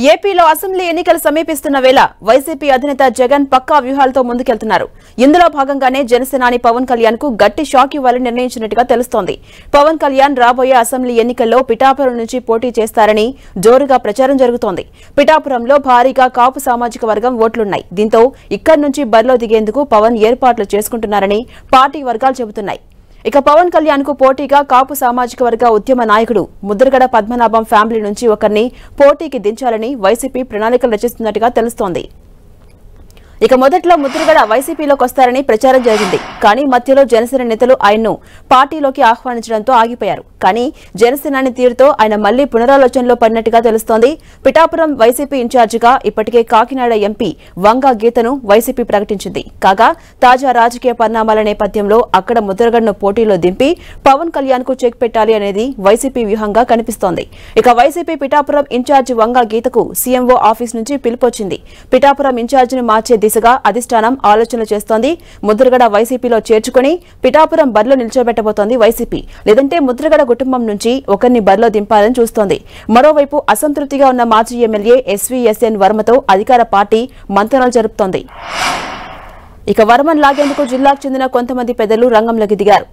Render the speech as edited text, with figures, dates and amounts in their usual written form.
ఏపీలో అసెంబ్లీ ఎన్నికలు సమీపిస్తున్న వేళ వైసీపీ అధినేత జగన్ పక్కా వ్యూహాలతో ముందుకెళ్తున్నారు. ఇందులో భాగంగానే జనసేనాని పవన్ కళ్యాణ్ కు గట్టి షాక్ ఇవ్వాలని నిర్ణయించినట్టుగా తెలుస్తోంది. పవన్ కళ్యాణ్ రాబోయే అసెంబ్లీ ఎన్నికల్లో పిఠాపురం నుంచి పోటీ చేస్తారని జోరుగా ప్రచారం జరుగుతోంది. పిఠాపురంలో భారీగా కాపు సామాజిక వర్గం ఓట్లున్నాయి. దీంతో ఇక్కడి నుంచి బరిలో దిగేందుకు పవన్ ఏర్పాట్లు చేసుకుంటున్నారని పార్టీ వర్గాలు చెబుతున్నాయి. ఇక పవన్ కళ్యాణ్ కు పోటీగా కాపు సామాజిక వర్గ ఉద్యమ నాయకుడు ముద్రగడ పద్మనాభం ఫ్యామిలీ నుంచి ఒకరిని పోటీకి దించాలని వైసీపీ ప్రణాళికలు రచిస్తున్నట్టుగా తెలుస్తోంది. ఇక మొదట్లో ముద్రగడ వైసీపీలోకి వస్తారని ప్రచారం జరిగింది. కానీ మధ్యలో జనసేన నేతలు ఆయన్ను పార్టీలోకి ఆహ్వానించడంతో ఆగిపోయారు. కానీ జనసేనాని తీరుతో ఆయన మళ్లీ పునరాలోచనలో పడినట్టుగా తెలుస్తోంది. పిఠాపురం వైసీపీ ఇన్ఛార్జిగా ఇప్పటికే కాకినాడ ఎంపీ వంగా గీతను వైసీపీ ప్రకటించింది. కాగా తాజా రాజకీయ పరిణామాల నేపథ్యంలో అక్కడ ముద్రగడను పోటీలో దింపి పవన్ కళ్యాణ్ కు చెక్ పెట్టాలి అనేది వైసీపీ వ్యూహంగా కనిపిస్తోంది. ఇక వైసీపీ పిఠాపురం ఇన్ఛార్జి వంగా గీతకు సీఎంఓ ఆఫీస్ నుంచి పిలుపొచ్చింది. పిఠాపురం ఇన్ఛార్జిని మార్చే దిశగా అధిష్టానం ఆలోచనలు చేస్తోంది. ముద్రగడ వైసీపీలో చేర్చుకుని పిఠాపురం బరిలో నిల్చోబెట్టబోతోంది వైసీపీ. లేదంటే ముద్రగడ కుటుంబం నుంచి ఒకరిని బరిలో దింపాలని చూస్తోంది. మరోవైపు అసంతృప్తిగా ఉన్న మాజీ ఎమ్మెల్యే ఎస్వీఎస్ఎన్ వర్మతో అధికార పార్టీ మంతనాలు జరుపుతోంది. ఇక వర్మను లాగేందుకు జిల్లాకు చెందిన కొంతమంది పెద్దలు రంగంలోకి దిగారు.